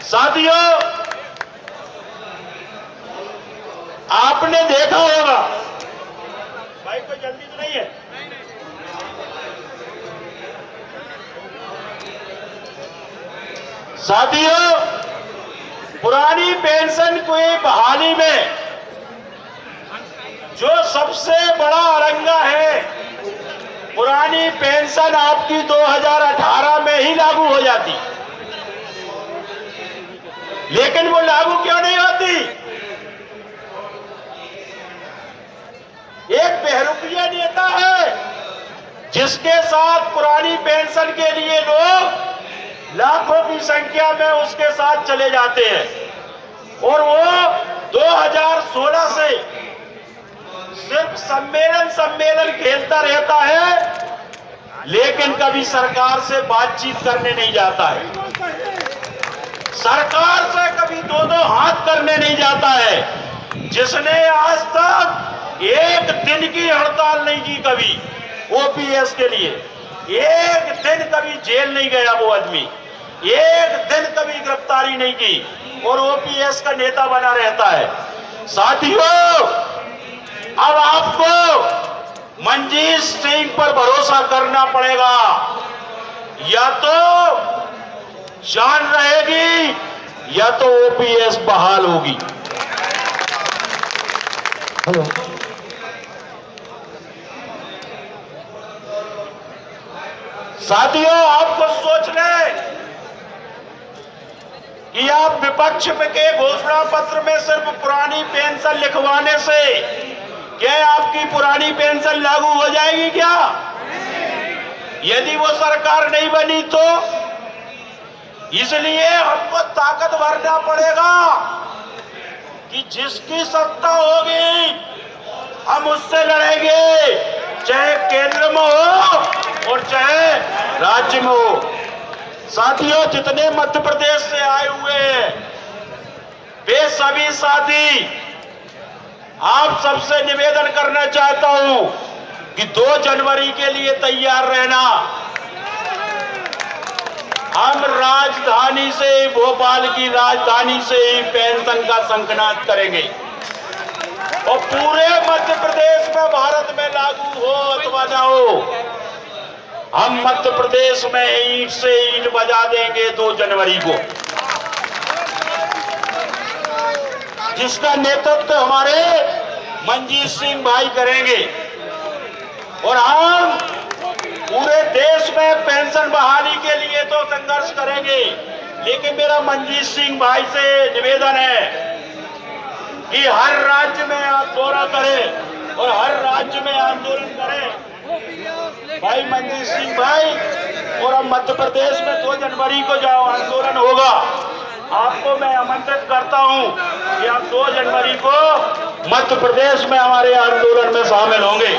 साथियों, आपने देखा होगा, भाई कोई जल्दी तो नहीं है, साथियों, पुरानी पेंशन की बहाली में जो सबसे बड़ा अरंगा है, पुरानी पेंशन आपकी 2018 में ही लागू हो जाती, लेकिन वो लागू क्यों नहीं होती? एक बहरूपिया नेता है जिसके साथ पुरानी पेंशन के लिए लोग लाखों की संख्या में उसके साथ चले जाते हैं और वो 2016 से सिर्फ सम्मेलन खेलता रहता है, लेकिन कभी सरकार से बातचीत करने नहीं जाता है, सरकार से कभी दो हाथ करने नहीं जाता है। जिसने आज तक एक दिन की हड़ताल नहीं की कभी ओपीएस के लिए, एक दिन कभी जेल नहीं गया वो आदमी, एक दिन कभी गिरफ्तारी नहीं की और ओपीएस का नेता बना रहता है। साथियों, अब आपको मनजीत सिंह पर भरोसा करना पड़ेगा, या तो जान रहेगी या तो ओपीएस बहाल होगी। हेलो, साथियों, आपको सोच लें कि आप विपक्ष के घोषणा पत्र में सिर्फ पुरानी पेंशन लिखवाने से क्या आपकी पुरानी पेंशन लागू हो जाएगी क्या? यदि वो सरकार नहीं बनी तो इसलिए हमको ताकत भरना पड़ेगा कि जिसकी सत्ता होगी हम उससे लड़ेंगे, चाहे केंद्र में हो और चाहे राज्य में हो। साथियों, जितने मध्य प्रदेश से आए हुए हैं वे सभी साथी, आप सबसे निवेदन करना चाहता हूं कि 2 जनवरी के लिए तैयार रहना। हम राजधानी से, भोपाल की राजधानी से ही पेंशन का शंखनाद करेंगे और पूरे मध्य प्रदेश में, भारत में लागू हो अथवा ना हो, हम मध्य प्रदेश में ईंट से ईंट बजा देंगे 2 जनवरी को, जिसका नेतृत्व हमारे मनजीत सिंह भाई करेंगे और हम पूरे देश में पेंशन बहाली के लिए तो संघर्ष करेंगे। लेकिन मेरा मनजीत सिंह भाई से निवेदन है कि हर राज्य में आप दौरा करें और हर राज्य में आंदोलन करें। भाई मनजीत सिंह भाई, और हम मध्य प्रदेश में 2 जनवरी को जाओ आंदोलन होगा, आपको मैं आमंत्रित करता हूं कि आप 2 जनवरी को मध्य प्रदेश में हमारे आंदोलन में शामिल होंगे।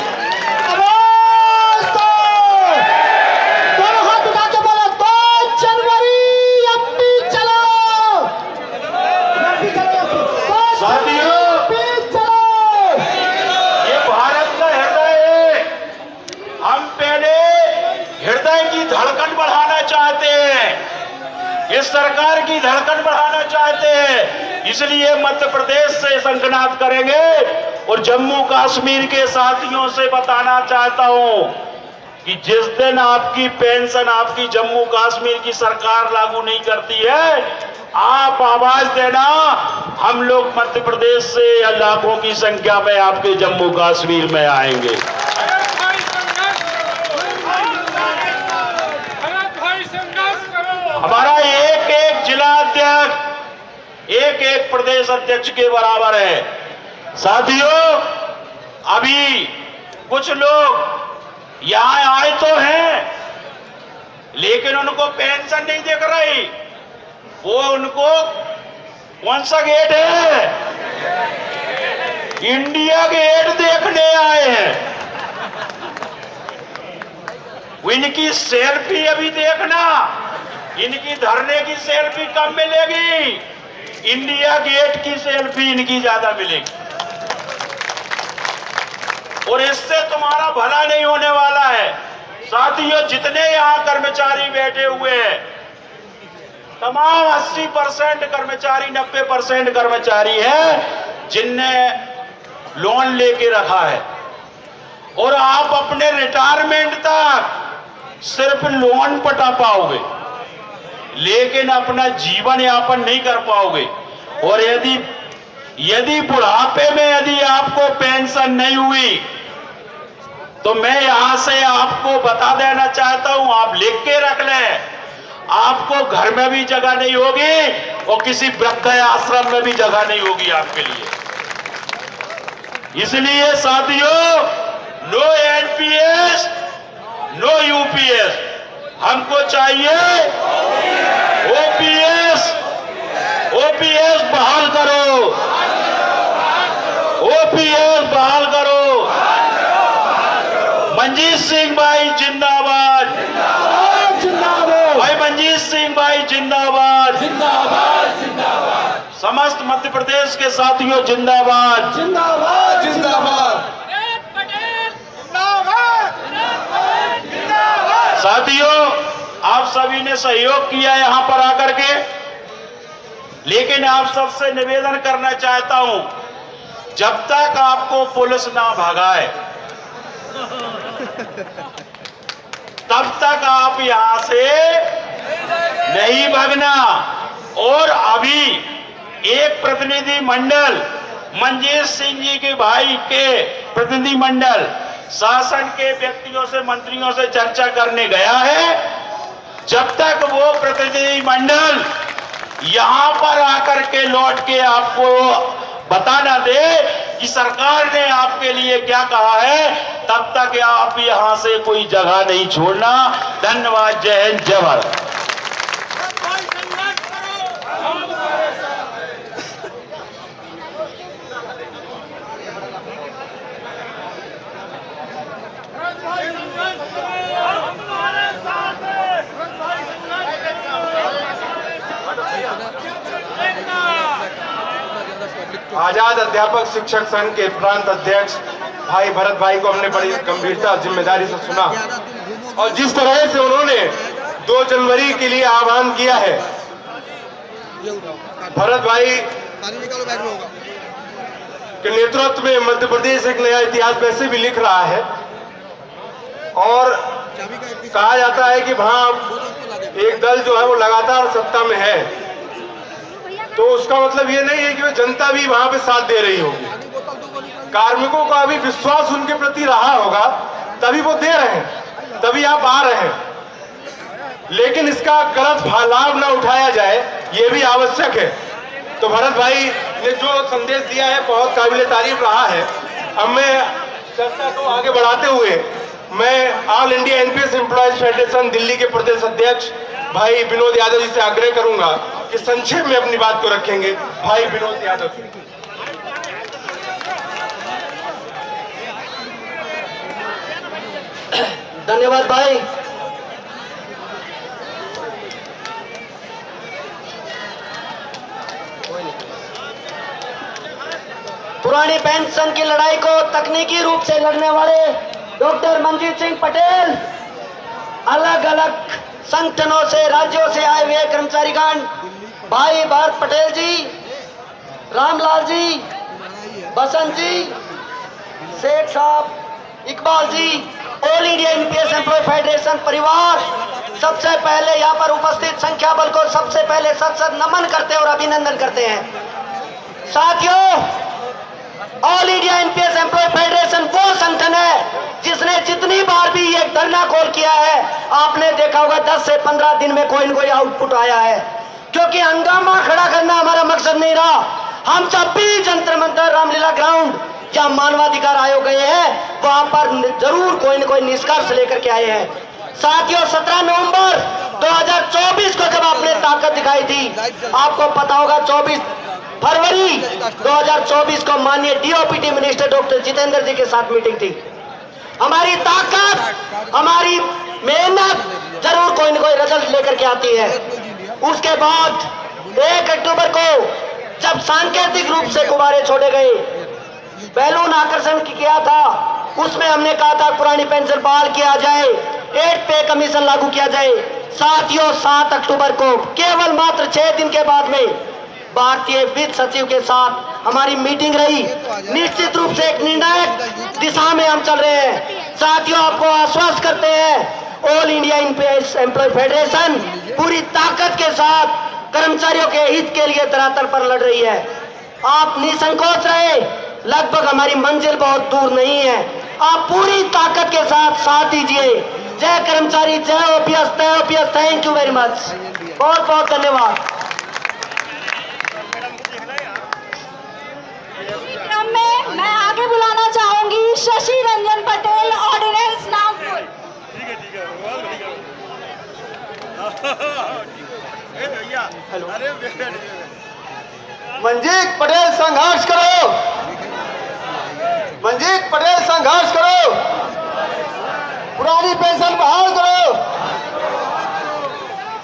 इस सरकार की धड़कन बढ़ाना चाहते हैं, इसलिए मध्य प्रदेश से शंखनाद करेंगे और जम्मू कश्मीर के साथियों से बताना चाहता हूं कि जिस दिन आपकी पेंशन आपकी जम्मू कश्मीर की सरकार लागू नहीं करती है, आप आवाज देना, हम लोग मध्य प्रदेश से लाखों की संख्या में आपके जम्मू कश्मीर में आएंगे। हमारा एक एक जिला अध्यक्ष एक एक प्रदेश अध्यक्ष के बराबर है। साथियों, अभी कुछ लोग यहां आए तो हैं, लेकिन उनको पेंशन नहीं दिख रही। वो उनको कौन सा गेट है? इंडिया गेट देखने आए हैं। इनकी सेल्फी अभी देखना, इनकी धरने की सेल्फी कम मिलेगी, इंडिया गेट की सेल्फी इनकी ज्यादा मिलेगी और इससे तुम्हारा भला नहीं होने वाला है। साथियों, जितने यहां कर्मचारी बैठे हुए हैं, तमाम 80% कर्मचारी, 90% कर्मचारी है जिनने लोन लेके रखा है, और आप अपने रिटायरमेंट तक सिर्फ लोन पटा पाओगे, लेकिन अपना जीवन यापन नहीं कर पाओगे। और यदि बुढ़ापे में यदि आपको पेंशन नहीं हुई, तो मैं यहां से आपको बता देना चाहता हूं, आप लिख के रख लें, आपको घर में भी जगह नहीं होगी और किसी वृद्ध आश्रम में भी जगह नहीं होगी आपके लिए। इसलिए साथियों, नो एनपीएस, नो यूपीएस, हमको चाहिए ओपीएस। ओपीएस बहाल करो, ओपीएस बहाल करो। मनजीत सिंह भाई जिंदाबाद, भाई मनजीत सिंह भाई जिंदाबाद, समस्त मध्य प्रदेश के साथियों जिंदाबाद, जिंदाबाद जिंदाबाद। साथियों, आप सभी ने सहयोग किया यहां पर आकर के, लेकिन आप सबसे निवेदन करना चाहता हूं, जब तक आपको पुलिस ना भगाए तब तक आप यहां से नहीं भागना। और अभी एक प्रतिनिधि मंडल, मनजीत सिंह जी के भाई के प्रतिनिधि मंडल शासन के व्यक्तियों से, मंत्रियों से चर्चा करने गया है। जब तक वो प्रतिनिधि मंडल यहां पर आकर के लौट के आपको बताना दे कि सरकार ने आपके लिए क्या कहा है, तब तक आप यहां से कोई जगह नहीं छोड़ना। धन्यवाद। जय हिंद, जय भारत। आजाद अध्यापक शिक्षक संघ के प्रांत अध्यक्ष भाई भरत भाई को हमने बड़ी गंभीरता और जिम्मेदारी से सुना, और जिस तरह से उन्होंने 2 जनवरी के लिए आह्वान किया है, भरत भाई के नेतृत्व में मध्य प्रदेश एक नया इतिहास वैसे भी लिख रहा है। और कहा जाता है कि वहां एक दल जो है वो लगातार सत्ता में है, तो उसका मतलब ये नहीं है कि वो जनता भी वहां पे साथ दे रही होगी। कार्मिकों का भी विश्वास उनके प्रति रहा होगा, तभी वो दे रहे हैं, तभी आप आ रहे हैं। लेकिन इसका गलत लाभ न उठाया जाए, ये भी आवश्यक है। तो भरत भाई ने जो संदेश दिया है बहुत काबिल तारीफ रहा है। अब मैं चर्चा को आगे बढ़ाते हुए मैं all India NPS employees federation Delhi के प्रदेश अध्यक्ष भाई विनोद यादव जी से आग्रह करूंगा कि संक्षेप में अपनी बात को रखेंगे। भाई विनोद यादव जी। धन्यवाद भाई। पुरानी पेंशन की लड़ाई को तकनीकी रूप से लड़ने वाले डॉक्टर मनजीत सिंह पटेल, अलग अलग संगठनों से, राज्यों से आए हुए कर्मचारीगण, भाई भरत पटेल जी, रामलाल जी, बसंत ji, Sheikh Sahab, Iqbal ji, all India NPS employ federation परिवार, सबसे पहले यहाँ पर उपस्थित संख्या बल को सबसे पहले सत नमन करते हैं और अभिनंदन करते हैं। साथियों, all India NPS employ federation वो संगठन है जिसने जितनी बार भी एक धरना कॉल किया है, आपने देखा होगा 10 से 15 दिन में कोई न कोई आउटपुट आया है। क्योंकि हंगामा खड़ा करना हमारा मकसद नहीं रहा। हम जब भी जंतर मंतर, रामलीला ग्राउंड या मानवाधिकार आयोग गए हैं, वहां पर जरूर कोई न कोई निष्कर्ष लेकर के आए हैं। साथियों, 17 नवंबर 2024 को जब आपने ताकत दिखाई थी, आपको पता होगा 24 फरवरी 2024 को माननीय डीओपीटी मिनिस्टर डॉक्टर जितेंद्र जी के साथ मीटिंग थी। हमारी ताकत, हमारी मेहनत जरूर कोई न कोई रिजल्ट लेकर के आती है। उसके बाद 1 अक्टूबर को जब सांकेतिक रूप से गुब्बारे छोड़े गए, बैलून आकर्षण किया था, उसमें हमने कहा था पुरानी पेंशन बहाल किया जाए, 8 पे कमीशन लागू किया जाए। साथियों 7 अक्टूबर को केवल मात्र 6 दिन के बाद में भारतीय वित्त सचिव के साथ हमारी मीटिंग रही। निश्चित रूप से एक निर्णायक दिशा में हम चल रहे हैं। साथियों, आपको आश्वस्त करते हैं ऑल इंडिया एम्प्लॉय फेडरेशन पूरी ताकत के साथ कर्मचारियों के हित के लिए धरातल पर लड़ रही है। आप निसंकोच रहे, लगभग हमारी मंजिल बहुत दूर नहीं है। आप पूरी ताकत के साथ दीजिए। जय कर्मचारी, जय ओपीएस, जय OPS. Thank you very much, बहुत बहुत धन्यवाद। क्रम में मैं आगे बुलाना चाहूंगी शशि रंजन पटेल, ऑर्डिनेंस नागपुर। मंजीत पटेल संघर्ष करो, मंजीत पटेल संघर्ष करो, पुरानी पेंशन बहाल करो।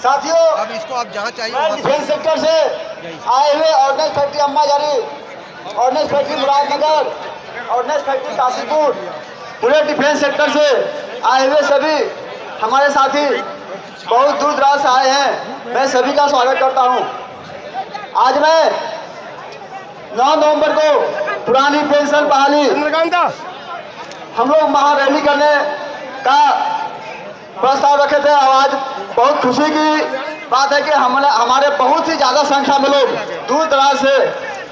साथियों, अब इसको आप जहाँ चाहिए मैं वहाँ डिफेंस सेक्टर से आए हुए ऑर्डिनेंस फैक्ट्री अम्मा जारी, ordnance factory Muradnagar, ordnance factory Kashipur, पूरे डिफेंस सेक्टर से आए हुए सभी हमारे साथी बहुत दूर दराज से आए हैं। मैं सभी का स्वागत करता हूं। आज मैं 9 नवंबर को पुरानी पेंशन बहाली हम लोग महारैली करने का प्रस्ताव रखे थे। आज बहुत खुशी की बात है कि हमारे बहुत ही ज़्यादा संख्या में लोग दूर दराज से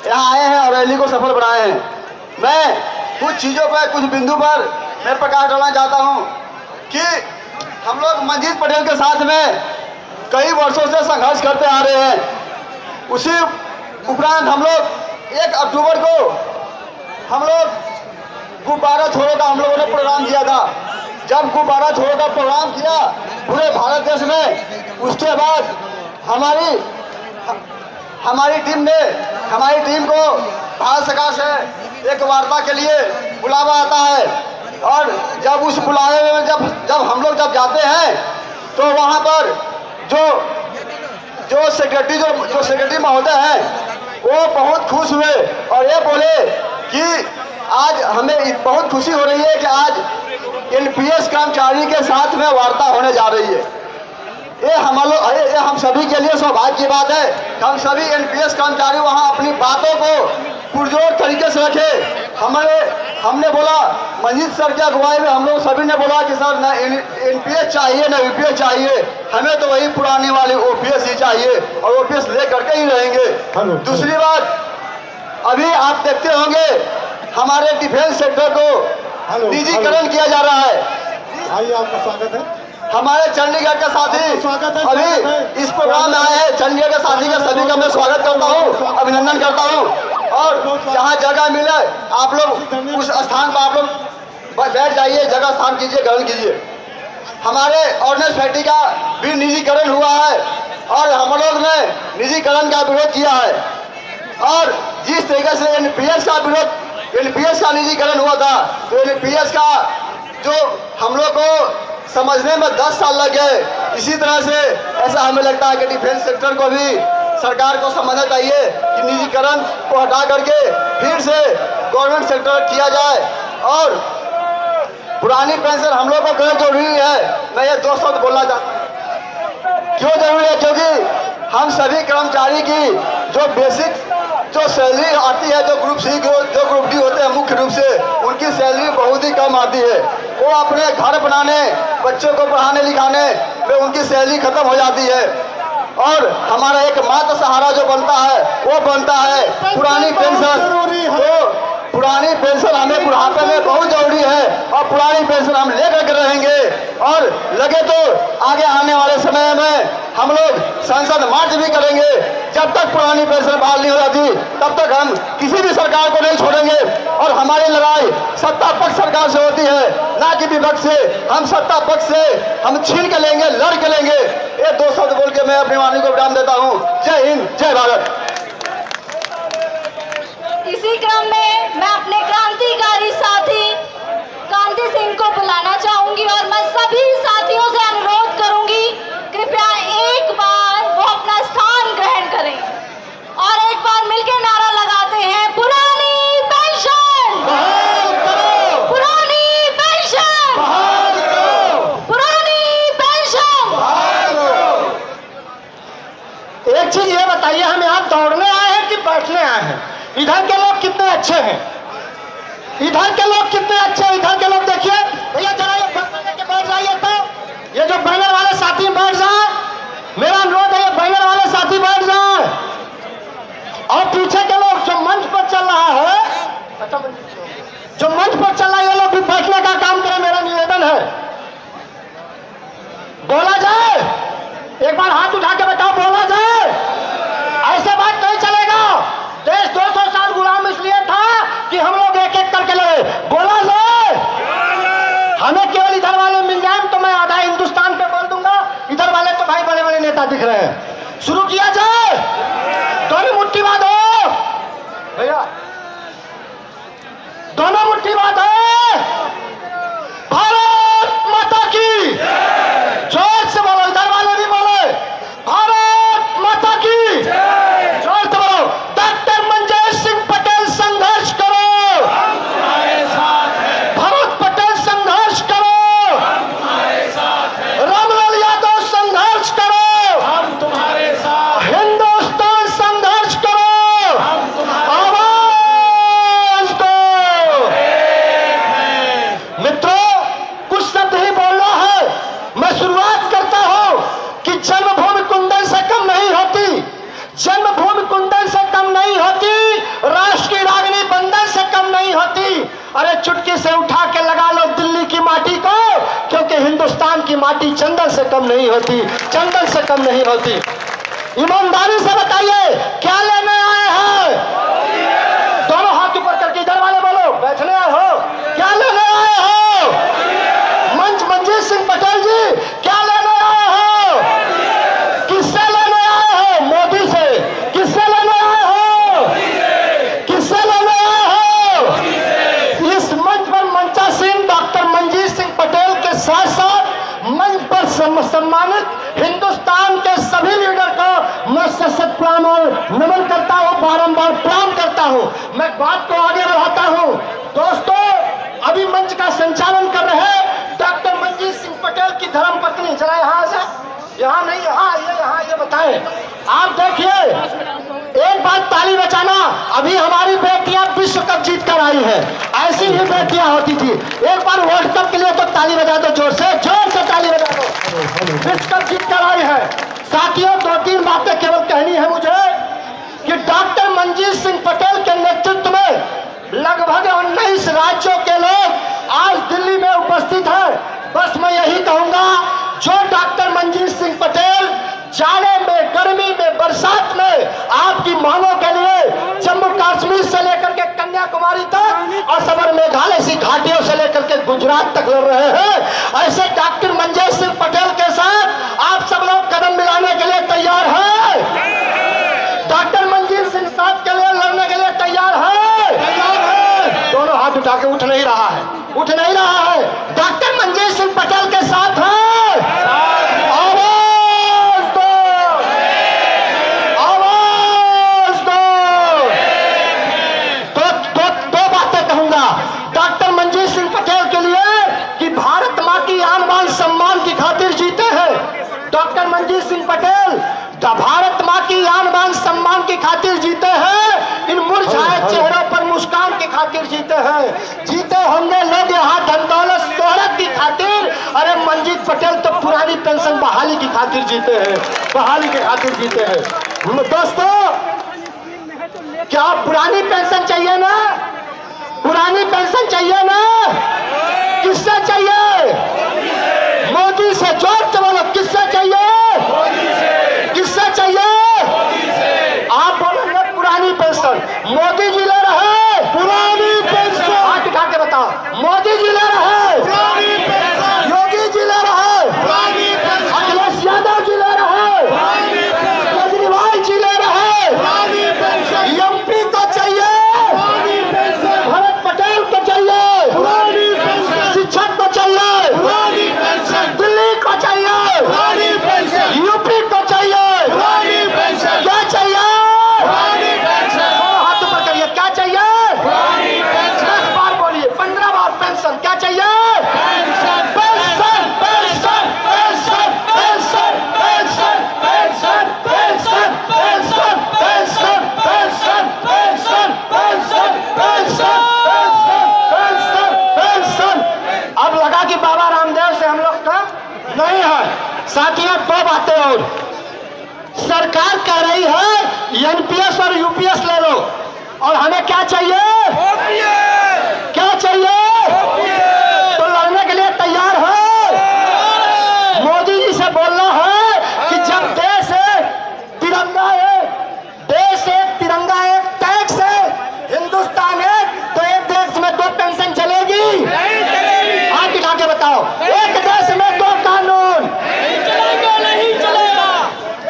यहाँ आए हैं और रैली को सफल बनाए हैं। मैं कुछ चीज़ों पर, कुछ बिंदु पर मैं प्रकाश डालना चाहता हूँ कि हम लोग मंजीत पटेल के साथ में कई वर्षों से संघर्ष करते आ रहे हैं। उसी उपरांत हम लोग 1 अक्टूबर को हम लोग गुब्बारा छोड़ो का हम लोगों ने प्रोग्राम किया था। जब गुब्बारा छोड़ो का प्रोग्राम किया पूरे भारत देश में, उसके बाद हमारी टीम को भारत सरकार से एक वार्ता के लिए बुलावा आता है और जब उस बुलावे में जब हम लोग जाते हैं तो वहाँ पर जो सेक्रेटरी महोदय हैं वो बहुत खुश हुए और ये बोले कि आज हमें बहुत खुशी हो रही है कि आज एनपीएस कर्मचारी के साथ में वार्ता होने जा रही है। ये हम सभी के लिए सौभाग्य की बात है कि हम सभी एनपीएस कर्मचारी वहाँ अपनी बातों को पुरजोर तरीके से रखे। हमने बोला, मंजीत सर की अगुवाई में हम लोग सभी ने बोला कि सर न एनपीएस चाहिए न यूपीएस चाहिए, हमें तो वही पुरानी वाली ओपीएस ही चाहिए और ओपीएस ले करके ही रहेंगे। दूसरी बात, अभी आप देखते होंगे हमारे डिफेंस सेक्टर को निजीकरण किया जा रहा है। आइए, आपका स्वागत है। हमारे चंडीगढ़ के साथी अभी इस प्रोग्राम में आए हैं। चंडीगढ़ के साथी का सभी का मैं स्वागत करता हूँ, अभिनंदन करता हूँ। और जहाँ जगह मिले आप लोग उस स्थान पर आप लोग बैठ जाइए, जगह स्थान कीजिए, ग्रहण कीजिए। हमारे ऑर्डिनेंस फैक्ट्री का भी निजीकरण हुआ है और हम लोग ने निजीकरण का विरोध किया है। और जिस तरीके से एनपीएस का निजीकरण हुआ था तो एनपीएस का जो हम लोग को समझने में 10 साल लग गए, इसी तरह से ऐसा हमें लगता है कि डिफेंस सेक्टर को भी सरकार को समझना चाहिए कि निजीकरण को हटा करके फिर से गवर्नमेंट सेक्टर किया जाए। और पुरानी पेंशन हम लोग को क्यों जरूरी है, मैं ये 2 शब्द बोलना चाहता हूँ। क्यों जरूरी है? क्योंकि हम सभी कर्मचारी की जो बेसिक जो सैलरी आती है, जो ग्रुप सी जो ग्रुप डी होते हैं मुख्य रूप से, उनकी सैलरी बहुत ही कम आती है। वो अपने घर बनाने, बच्चों को पढ़ाने लिखाने में उनकी सैलरी खत्म हो जाती है और हमारा एक मात्र सहारा जो बनता है वो बनता है पुरानी पेंशन। तो पुरानी पेंशन हमें बुढ़ापे में बहुत जरूरी है और पुरानी पेंशन हम लेकर के रहेंगे। और लगे तो आगे आने वाले समय में हम लोग संसद मार्च भी करेंगे। जब तक पुरानी पेंशन बहाल नहीं हो जाती तब तक हम किसी भी सरकार को नहीं छोड़ेंगे। और हमारी लड़ाई सत्ता पक्ष सरकार से होती है, ना कि विपक्ष से। हम सत्ता पक्ष से हम छीन के लेंगे, लड़ के लेंगे। ये 2 शब्द बोल के मैं अपनी वाणी को विराम देता हूँ। जय हिंद, जय भारत। इसी क्रम में मैं अपने क्रांतिकारी साथी कांति सिंह को बुलाना चाहूंगी और मैं सभी साथियों से अनुरोध करूंगी कृपया एक बार वो अपना स्थान ग्रहण करें और एक बार मिलकर नारा लगाते हैं, पुरानी पेंशन, पुरानी पेंशन, पुरानी पेंशन। यहाँ दौड़ने आए हैं कि बैठने आए हैं? इधर के लोग कितने अच्छे हैं, इधर के लोग कितने अच्छे हैं। इधर के लोग देखिए भैया, जरा ये बैनर लेके बैठ जाइए। तो ये जो बैनर वाले साथी बैठ जाए, मेरा अनुरोध है ये बैनर वाले साथी बैठ जाए। और पीछे के लोग जो मंच पर चल रहा है, जो मंच पर चल रहा है, ये लोग भी बैठने का काम करें, मेरा निवेदन है। बोला जाए, एक बार हाथ उठा के बताओ, बोला जाए। ऐसे बात नहीं चलेगा। देश 200 साल गुलाम इसलिए था कि हम लोग एक एक करके लड़े। बोला जाए। हमें केवल इधर वाले मिल जाए तो मैं आधा हिंदुस्तान पे बोल दूंगा, इधर वाले तो भाई बड़े बड़े नेता दिख रहे हैं। शुरू किया जाए, दोनों मुट्ठी बांधो भैया, दोनों मुट्ठी बांधो। भारत माता की, जोर से बोलो, इधर वाले भी बोले भारत माता की, जोर से बोलो। डॉक्टर मंजीत सिंह पटेल संघर्ष करो, हम तुम्हारे साथ हैं। भरत पटेल संघर्ष करो, हम तुम्हारे साथ हैं। रामलाल यादव संघर्ष करो, हम तुम्हारे साथ। हिंदुस्तान संघर्ष करो, हम तुम्हारे। आवाज दो। मित्रों, कुछ शब्द ही बोलना है। मैं शुरुआत करता हूं कि जन्मभूमि कुंदन से कम नहीं होती, जन्मभूमि कुंदन से कम नहीं होती, राष्ट्र की रागिनी बंधन से कम नहीं होती। अरे चुटकी से उठा के लगा लो दिल्ली की माटी को, क्योंकि हिंदुस्तान की माटी चंदन से कम नहीं होती, चंदन से कम नहीं होती। ईमानदारी से बताइए, क्या लेने आए हैं? दोनों हाथ ऊपर करके इधर वाले बोलो, बैठने आए हो? क्या लेने आए हो? मंच मंजीत सिंह पटेल जी, क्या लेने आए हो? किससे लेने आए हो? मोदी से। किससे लेने आए हो? किससे लेने आए हो? इस मंच पर मंचा सिंह डॉक्टर मंजीत सिंह पटेल के साथ साथ मंच पर सम्मानित हिंदुस्तान के सभी लीडर को मैं सशक्त प्रणाम और नमन करता हूं, बारंबार प्रणाम करता हूं। मैं बात को आगे बढ़ाता हूं। दोस्तों, अभी मंच का संचालन कर रहे डॉक्टर मंजीत सिंह पटेल की धर्मपत्नी, जरा यहाँ से, यहाँ नहीं, यहाँ ये बताएं। आप देखिए, एक बात ताली बजाना। अभी हमारी बेटियां विश्व कप जीत कर आई है, ऐसी ही बेटियां होती थी। एक बार वर्ल्ड कप के लिए तो ताली बजा दो, जोर से ताली बजा दो। विश्व कप जीत कर आई है। साथियों, 2-3 बातें केवल कहनी है मुझे कि डॉक्टर मंजीत सिंह पटेल के नेतृत्व में लगभग 19 राज्यों के लोग आज दिल्ली में उपस्थित हैं। बस मैं यही कहूंगा, जो डॉक्टर मंजीत सिंह पटेल जाड़े में, गर्मी में, बरसात में आपकी मांगों के लिए जम्मू कश्मीर से लेकर के कन्याकुमारी तक और सबर मेघालय सी घाटियों से लेकर के गुजरात तक लड़ रहे हैं, ऐसे डॉक्टर मंजीत सिंह पटेल के साथ आप सब लोग कदम मिलाने के लिए तैयार हैं? डॉक्टर मंजीत सिंह साहब के लिए लड़ने के लिए तैयार है? दोनों हाथ उठा के उठ नहीं रहा है, उठ नहीं रहा है। डॉक्टर मंजीत सिंह पटेल के साथ है? आवाज दो, आवाज दो। दो बातें कहूंगा डॉक्टर मंजीत सिंह पटेल के लिए कि भारत मां की आन बान सम्मान की खातिर जीते हैं। डॉक्टर मंजीत सिंह पटेल भारत मां की आन बान सम्मान की खातिर जीते हैं, इन मुरझाए चेहरों पर मुस्कान की खातिर जीते हैं। जीते होंगे लोग यहाँ धन दौलत शोहरत की खातिर, अरे मंजीत पटेल तो पुरानी पेंशन बहाली की खातिर जीते हैं, बहाली की खातिर जीते हैं। दोस्तों, क्या पुरानी पेंशन चाहिए ना? पुरानी पेंशन चाहिए ना? किससे चाहिए? मोदी से। जोर से बोलो, किससे चाहिए? किससे चाहिए? आप बोलेंगे पुरानी पेंशन। मोदी जी ले रहे पुरानी पेंशन। हाथ उठा के बताओ, मोदी जी ले रहे पुरानी पेंशन, योगी जी ले रहे पुरानी पेंशन, अखिलेश यादव जी ले रहे पुरानी पेंशन, केजरीवाल जी ले रहे पुरानी पेंशन, एमपी को चाहिए पुरानी पेंशन, भरत पटेल को चाहिए पुरानी पेंशन, शिक्षक को चाहिए पुरानी पेंशन, दिल्ली को चाहिए पुरानी पेंशन। और हमें क्या चाहिए? क्या चाहिए? तो लड़ने के लिए तैयार है। मोदी जी से बोलना है कि जब देश है तिरंगा है, देश एक तिरंगा एक टैक्स है, हिंदुस्तान है, तो एक देश में 2 पेंशन चलेगी? हाथ उठा के बताओ। एक देश में 2 कानून नहीं चलेगा, नहीं चलेगा।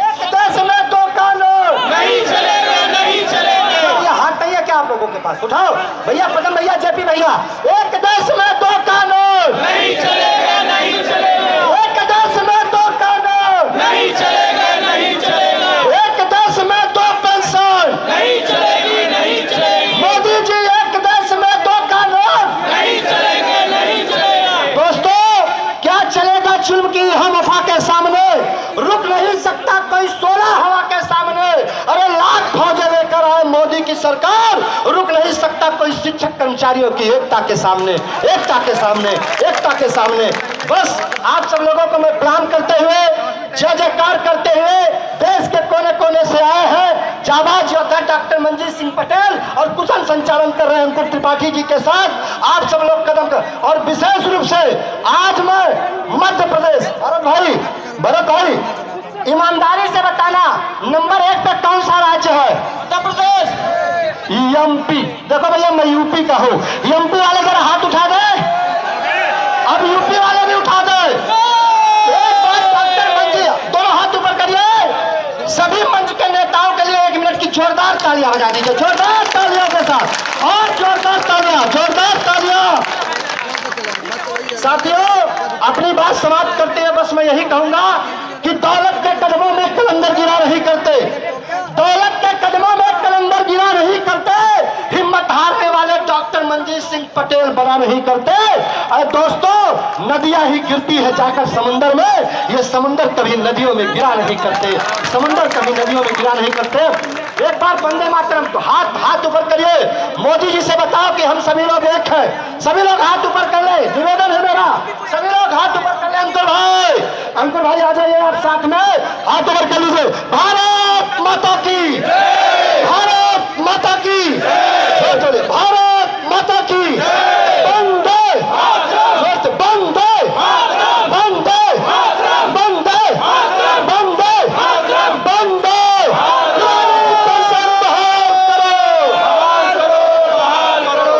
एक देश में 2 कानून नहीं चलेगा, नहीं चलेगा। ये हाथ नहीं है क्या आप लोगों के पास? उठाओ भैया, पदम भैया, जेपी भैया। एक देश में 2 कानून नहीं चलेगा, नहीं चलेगा। एक देश में 2 कानून नहीं चलेगा, नहीं चलेगा। एक देश में 2 पेंशन नहीं चलेगी, नहीं चलेगी। मोदी जी एक देश में 2 कानून नहीं चलेगा, नहीं चलेगा। दोस्तों, क्या चलेगा जुल्म की हम वफा के सामने? रुक नहीं सकता कोई 16 हवा के सामने। अरे लाख फौजें लेकर आए मोदी की सरकार, रुक नहीं सकता कोई शिक्षक कर्मचारियों की एकता के सामने, एकता के सामने, एकता के सामने। बस आप सब लोगों को मैं प्रणाम करते हुए, जय जयकार करते हुए, देश के कोने कोने से आए हैं जाबाज योद्धा डॉक्टर मंजीत सिंह पटेल और कुशल संचालन कर रहे हैं अंकुर त्रिपाठी जी के साथ आप सब लोग कदम कर। और विशेष रूप से आज मैं मध्य प्रदेश, भरत भाई ईमानदारी से बताना, नंबर 1 पे कौन सा राज्य है? उत्तर प्रदेश, एमपी। देखो भैया, मैं यूपी का हूँ। एमपी वाले जरा हाथ उठा दे, अब यूपी वाले भी उठा दे। एक बार डॉक्टर मंजीत, दोनों हाथ ऊपर करिए। सभी मंच के नेताओं के लिए 1 मिनट की जोरदार तालियां बजा दीजिए, जोरदार तालियों के साथ, और जोरदार तालियां, जोरदार तालियां। साथियों, अपनी बात समाप्त करते हुए बस मैं यही कहूंगा कि दौलत के कदमों में कलंदर गिरा नहीं करते, दौलत के कदमों में कलंदर गिरा नहीं करते, हिम्मत हारने वाले डॉक्टर मंजीत सिंह पटेल बना नहीं करते। अरे दोस्तों, नदियां ही गिरती है जाकर समुंदर में, ये समुंदर कभी नदियों में गिरा नहीं करते, समुंदर कभी नदियों में गिरा नहीं करते। एक बार वंदे मातरम, तो हाथ ऊपर करिए। मोदी जी से बताओ कि हम सभी लोग एक हैं। सभी लोग हाथ ऊपर कर ले, निवेदन है मेरा, सभी लोग हाथ ऊपर कर ले। अंकुर भाई आ जाइए आप साथ में, हाथ ऊपर कर लीजिए। भारत माता की, भारत माता की, भारत माता की, वंदे वंदे वंदे वंदे वंदे वंदे।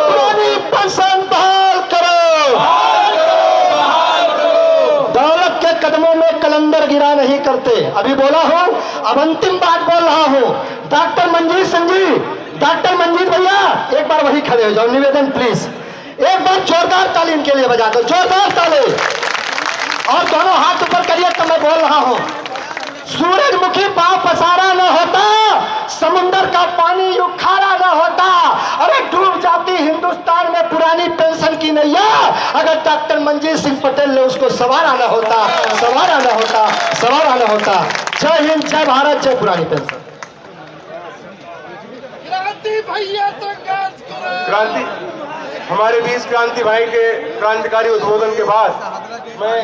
पुरानी पेंशन बहाल करो, दौलत के कदमों में कलंदर गिरा नहीं करते। अभी बोला हूं, अब अंतिम बात बोल रहा हूं। डॉक्टर मंजीत सिंह जी, डॉक्टर मंजीत भैया, एक बार वही खड़े हो जाओ, निवेदन प्लीज। एक बार जोरदार ताली इनके लिए बजा दो, जोरदार ताली, और दोनों हाथ ऊपर करिए। तो मैं बोल रहा हूं, सूरजमुखी पांव पसारा न होता, समुंदर का पानी यूं खारा न होता। अरे डूब जाती हिंदुस्तान में पुरानी पेंशन की नैया, अगर डॉक्टर मंजीत सिंह पटेल ने उसको संवारा न होता, संवारा न होता, संवारा न होता। जय हिंद, जय भारत, जय पुरानी पेंशन। क्रांति, हमारे बीच क्रांति भाई के क्रांतिकारी उद्बोधन के बाद मैं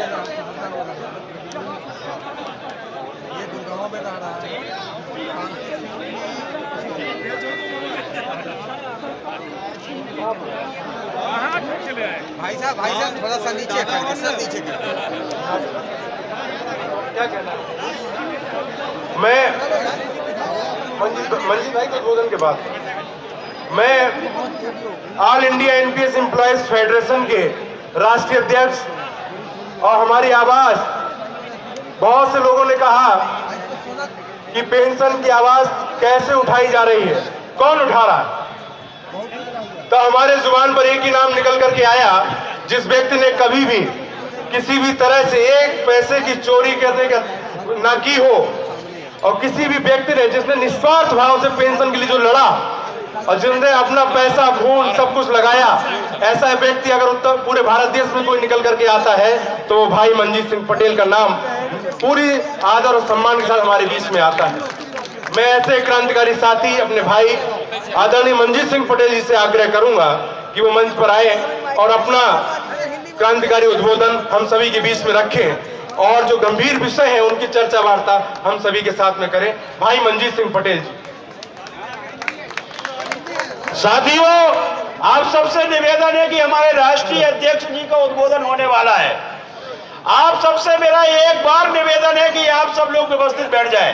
भाई साहब थोड़ा सा नीचे कर, सर नीचे कर। क्या कहना है? मैं मंजीत भाई के उद्बोधन के बाद मैं all India NPS employees federation के राष्ट्रीय अध्यक्ष और हमारी आवाज, बहुत से लोगों ने कहा कि पेंशन की आवाज कैसे उठाई जा रही है, कौन उठा रहा है? तो हमारे जुबान पर एक ही नाम निकल करके आया, जिस व्यक्ति ने कभी भी किसी भी तरह से एक पैसे की चोरी करने का ना की हो, और किसी भी व्यक्ति ने जिसने निस्वार्थ भाव से पेंशन के लिए जो लड़ा और जिसने अपना पैसा खून सब कुछ लगाया, ऐसा व्यक्ति अगर उत्तर पूरे भारत देश में कोई निकल करके आता है तो वो भाई मंजीत सिंह पटेल का नाम पूरी आदर और सम्मान के साथ हमारे बीच में आता है। मैं ऐसे क्रांतिकारी साथी अपने भाई आदरणीय मंजीत सिंह पटेल जी से आग्रह करूंगा कि वो मंच पर आए और अपना क्रांतिकारी उद्बोधन हम सभी के बीच में रखें, और जो गंभीर विषय है उनकी चर्चा वार्ता हम सभी के साथ में करें। भाई मंजीत सिंह पटेल जी। साथियों, आप सबसे निवेदन है कि हमारे राष्ट्रीय अध्यक्ष जी का उद्बोधन होने वाला है। आप सबसे मेरा एक बार निवेदन है कि आप सब लोग व्यवस्थित बैठ जाएं।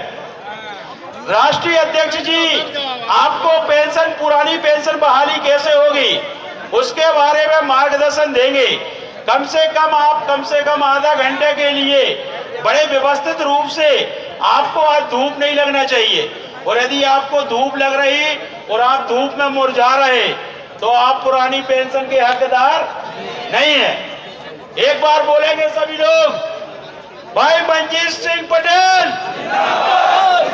राष्ट्रीय अध्यक्ष जी, आपको पेंशन, पुरानी पेंशन बहाली कैसे होगी उसके बारे में मार्गदर्शन देंगे। कम से कम आधा घंटे के लिए बड़े व्यवस्थित रूप से आपको आज धूप नहीं लगना चाहिए, और यदि आपको धूप लग रही और आप धूप में मुरझा रहे तो आप पुरानी पेंशन के हकदार नहीं है। एक बार बोलेंगे सभी लोग, भाई मंजीत सिंह पटेल,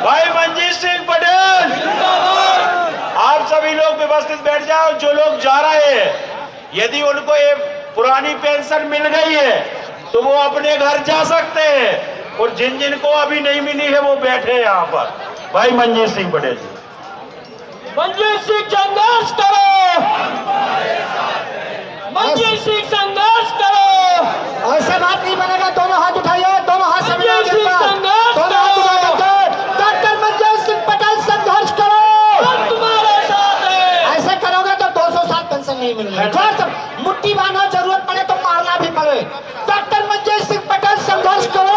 भाई मंजीत सिंह पटेल। आप सभी लोग व्यवस्थित बैठ जाओ। जो लोग जा रहे हैं, यदि उनको ये पुरानी पेंशन मिल गई है तो वो अपने घर जा सकते हैं, और जिन जिनको अभी नहीं मिली है वो बैठे हैं यहाँ पर। भाई मंजीत सिंह पटेल जी। मंजीत सिंह संघर्ष करो, मंजीत सिंह संघर्ष करो। ऐसे बात नहीं बनेगा। दोनों हाथ उठाइए, दोनों हाथ सभी लोग एक बार। दोनों हाथ उठा करके डॉक्टर मंजीत सिंह पटेल संघर्ष करो, हम तुम्हारे साथ हैं। ऐसे करोगे तो 200 साल पेंशन नहीं मिलेगी। मुट्ठी बांधो, जरूरत पड़े तो मारना भी पड़े। डॉक्टर मंजीत सिंह पटेल संघर्ष करो।